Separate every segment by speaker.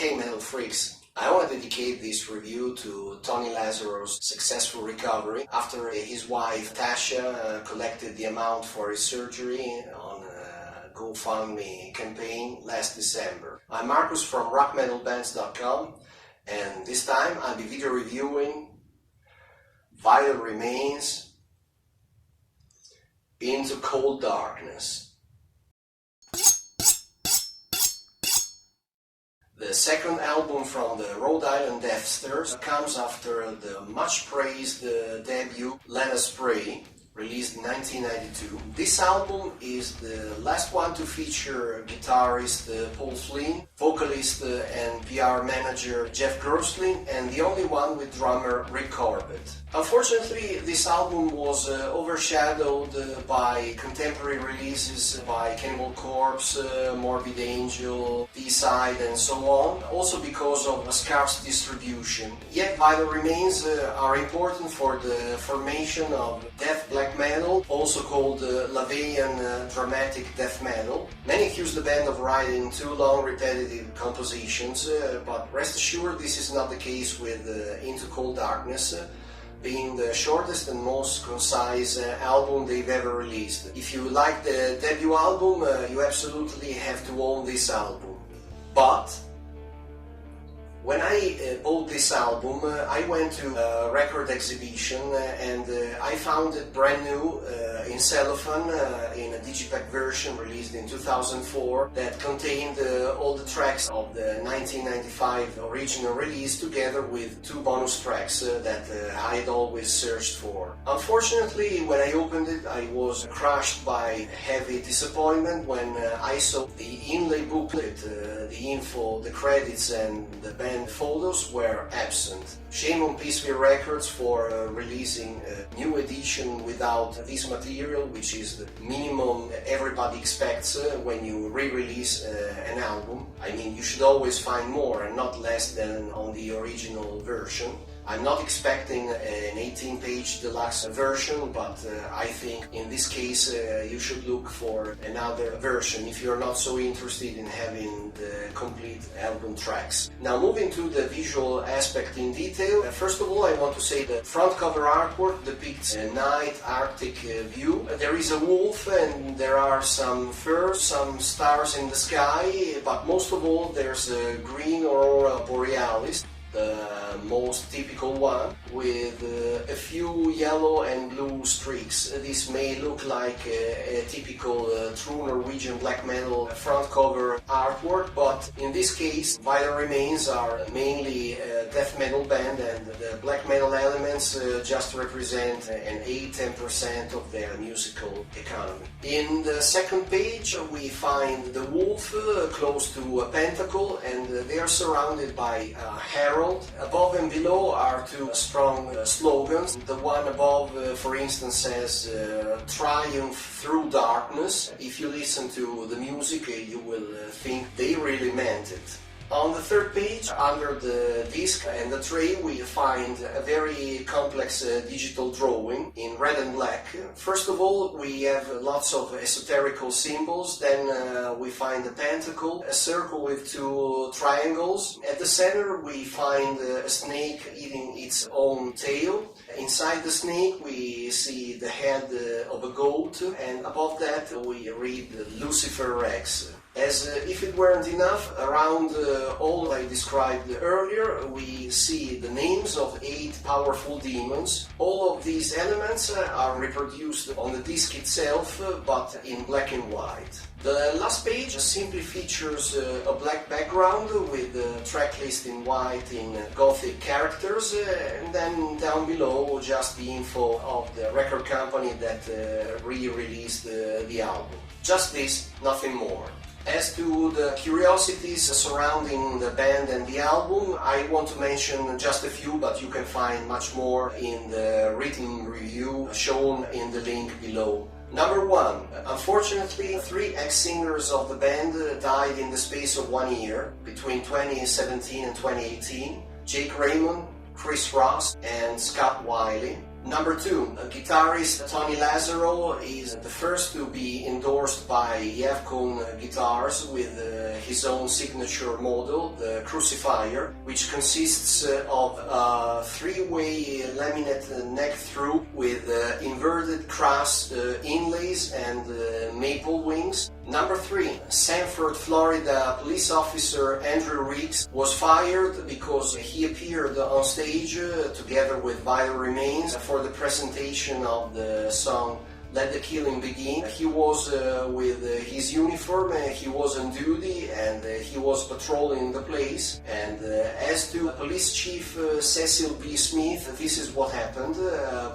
Speaker 1: Hey metal freaks, I want to dedicate this review to Tony Lazaro's successful recovery after his wife Tasha collected the amount for his surgery on a GoFundMe campaign last December. I'm Marcus from rockmetalbands.com, and this time I'll be video reviewing Vital Remains Into Cold Darkness. The second album from the Rhode Island Deathsters comes after the much-praised debut Let Us Pray, released in 1992. This album is the last one to feature guitarist Paul Flynn, vocalist and PR manager Jeff Grossling, and the only one with drummer Rick Corbett. Unfortunately, this album was overshadowed by contemporary releases by Cannibal Corpse, Morbid Angel, B-Side and so on, also because of a scarce distribution. Yet Vital Remains are important for the formation of death black metal, also called Latvian dramatic death metal. Many accuse the band of writing too long repetitive compositions, but rest assured this is not the case with Into Cold Darkness, being the shortest and most concise album they've ever released. If you like the debut album, you absolutely have to own this album. But when I bought this album, I went to a record exhibition and I found it brand new in cellophane in a digipack version released in 2004 that contained all the tracks of the 1995 original release together with two bonus tracks that I had always searched for. Unfortunately, when I opened it, I was crushed by heavy disappointment when I saw the inlay booklet, the info, the credits and the band photos were absent. Shame on Peaceville Records for releasing a new edition without this material, which is the minimum everybody expects when you re-release an album. I mean, you should always find more and not less than on the original version. I'm not expecting an 18-page deluxe version, but I think in this case you should look for another version if you're not so interested in having the complete album tracks. Now, moving to the visual aspect in detail, first of all I want to say the front cover artwork depicts a night Arctic view. There is a wolf and there are some fur, some stars in the sky, but most of all there's a green aurora borealis, the most typical one, with a few yellow and blue streaks. This may look like a typical true Norwegian black metal front cover artwork, but in this case Vital Remains are mainly a death metal band and the black metal elements just represent an 8-10% of their musical economy. In the second page we find the wolf close to a pentacle, and they are surrounded by a herald. Above and below are two strong slogans. The one above, for instance, says "Triumph through darkness." If you listen to the music, you will think they really meant it. On the third page, under the disc and the tray, we find a very complex digital drawing in red and black. First of all, we have lots of esoterical symbols, then we find a pentacle, a circle with two triangles. At the center, we find a snake eating its own tail. Inside the snake, we see the head of a goat, and above that, we read Lucifer Rex. As if it weren't enough, around all I described earlier, we see the names of 8 powerful demons. All of these elements are reproduced on the disc itself, but in black and white. The last page simply features a black background with the track list in white in Gothic characters, and then down below just the info of the record company that re-released the album. Just this, nothing more. As to the curiosities surrounding the band and the album, I want to mention just a few, but you can find much more in the written review shown in the link below. Number 1. Unfortunately, 3 ex-singers of the band died in the space of 1 year, between 2017 and 2018. Jake Raymond, Chris Ross and Scott Wiley. Number 2, guitarist Tony Lazzaro is the first to be endorsed by Yevcon Guitars with his own signature model, the Crucifier, which consists of a 3-way laminate neck-through with inverted cross inlays and maple wings. Number 3, Sanford, Florida police officer Andrew Riggs was fired because he appeared on stage together with Vital Remains for the presentation of the song Let the Killing Begin. He was with his uniform, he was on duty, and he was patrolling the place. And as to Police Chief Cecil B. Smith, this is what happened,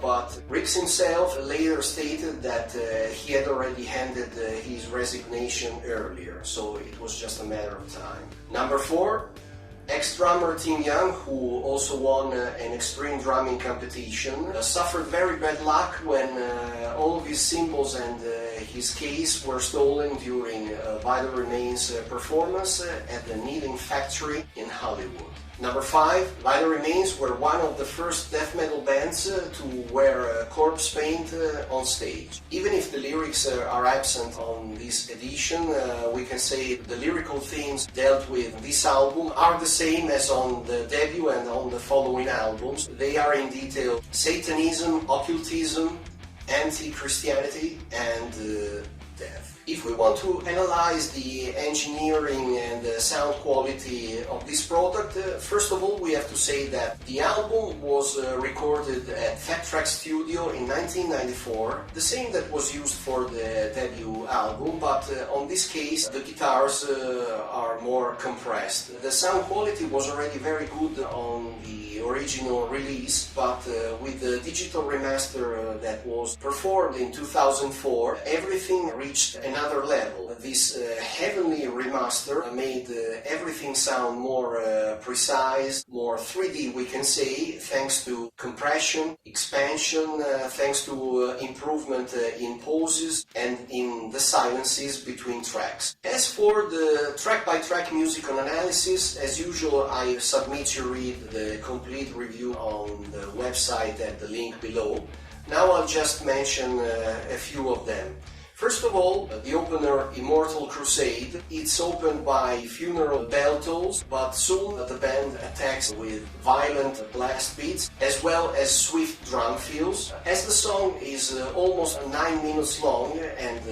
Speaker 1: but Riggs himself later stated that he had already handed his resignation earlier, so it was just a matter of time. Number 4, ex-drummer Tim Young, who also won an extreme drumming competition, suffered very bad luck when all of his cymbals and his case were stolen during Vital Remains' performance at the Kneeling Factory in Hollywood. Number 5, Vital Remains were one of the first death metal bands to wear corpse paint on stage. Even if the lyrics are absent on this edition, we can say the lyrical themes dealt with this album are the same as on the debut and on the following albums. They are in detail Satanism, occultism, anti-Christianity, and death. If we want to analyze the engineering and sound quality of this product, first of all we have to say that the album was recorded at Fat Track Studio in 1994, the same that was used for the debut album, but on this case the guitars are more compressed. The sound quality was already very good on the original release, but with the digital remaster that was performed in 2004, everything reached another level. This heavenly remaster made everything sound more precise, more 3D we can say, thanks to compression, expansion, thanks to improvement in pauses and in the silences between tracks. As for the track-by-track musical analysis, as usual I submit you read the complete review on the website at the link below. Now I'll just mention a few of them. First of all, the opener Immortal Crusade. It's opened by funeral bell tolls, but soon the band attacks with violent blast beats as well as swift drum fills. As the song is almost 9 minutes long, and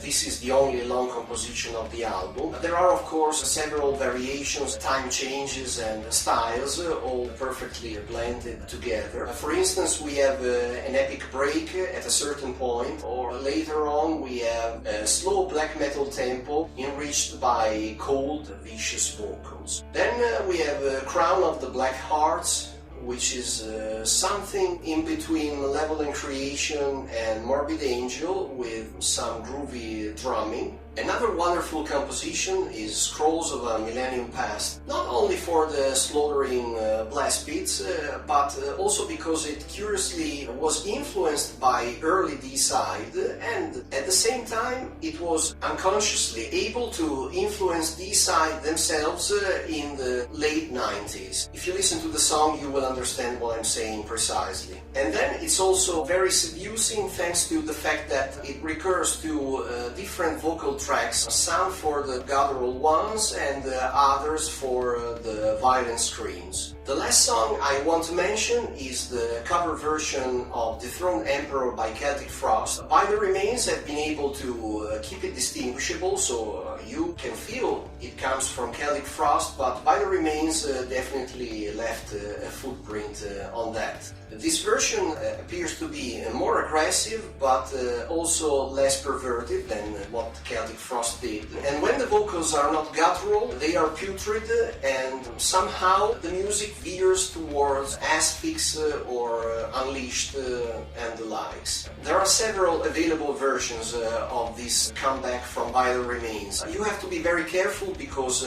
Speaker 1: this is the only long composition of the album, there are of course several variations, time changes and styles, all perfectly blended together. For instance, we have an epic break at a certain point, or later on we have a slow black metal tempo enriched by cold, vicious vocals. Then we have Crown of the Black Hearts, which is something in between Level and Creation and Morbid Angel with some groovy drumming. Another wonderful composition is Scrolls of a Millennium Past, not only for the slaughtering blast beats, but also because it curiously was influenced by early D-side, and at the same time it was unconsciously able to influence D-side themselves in the late 90s. If you listen to the song you will understand what I'm saying precisely. And then it's also very seducing thanks to the fact that it recurs to different vocal tracks, some for the guttural ones and others for the violent screams. The last song I want to mention is the cover version of Dethroned Emperor by Celtic Frost. Vital Remains have been able to keep it distinguishable, so you can feel it comes from Celtic Frost, but Vital Remains definitely left a footprint on that. This version appears to be more aggressive, but also less perverted than what Celtic Frost did. And when the vocals are not guttural, they are putrid, and somehow the music veers towards Asphyx or Unleashed and the likes. There are several available versions of this comeback from Vital Remains. You have to be very careful because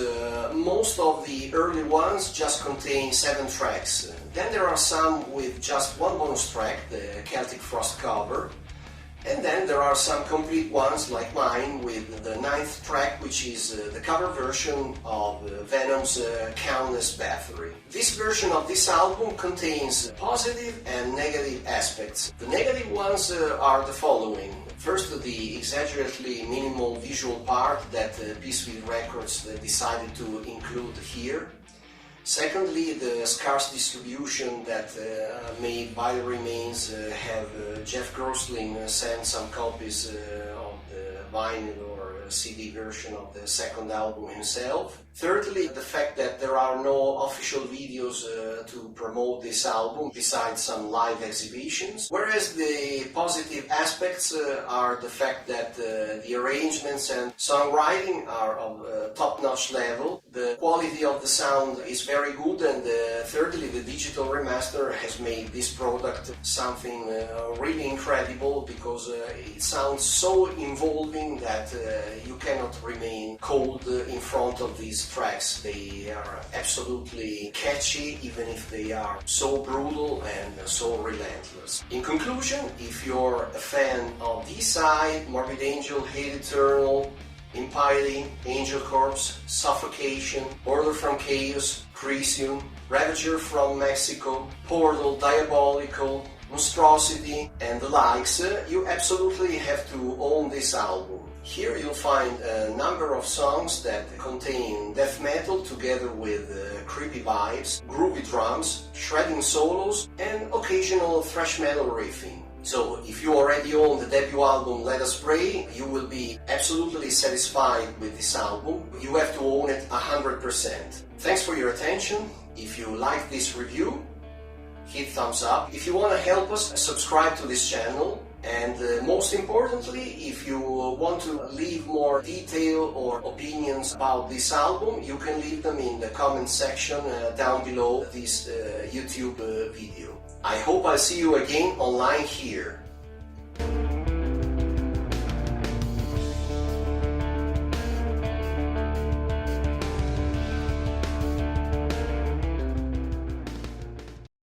Speaker 1: most of the early ones just contain 7 tracks. Then there are some with just one bonus track, the Celtic Frost cover. And then there are some complete ones like mine with the 9th track, which is the cover version of Venom's Countess Bathory. This version of this album contains positive and negative aspects. The negative ones are the following. First, the exaggeratedly minimal visual part that Peaceville Records decided to include here. Secondly, the scarce distribution that made Vital Remains have Jeff Grosling send some copies of the vinyl or CD version of the second album himself. Thirdly, the fact that there are no official videos to promote this album besides some live exhibitions. Whereas the positive aspects are the fact that the arrangements and songwriting are of top-notch level. The quality of the sound is very good, and thirdly, the digital remaster has made this product something really incredible, because it sounds so involving that you cannot remain cold in front of these tracks. They are absolutely catchy, even if they are so brutal and so relentless. In conclusion, if you're a fan of D-Side, Morbid Angel, Hate Eternal, Impiety, Angel Corpse, Suffocation, Order from Chaos, Crisium, Ravager from Mexico, Portal, Diabolical, Monstrosity, and the likes, you absolutely have to own this album. Here you'll find a number of songs that contain death metal together with creepy vibes, groovy drums, shredding solos, and occasional thrash metal riffing. So, if you already own the debut album Let Us Pray, you will be absolutely satisfied with this album. You have to own it 100%. Thanks for your attention. If you like this review, hit thumbs up. If you want to help us, subscribe to this channel. And most importantly, if you want to leave more detail or opinions about this album, you can leave them in the comment section down below this YouTube video. I hope I'll see you again online here.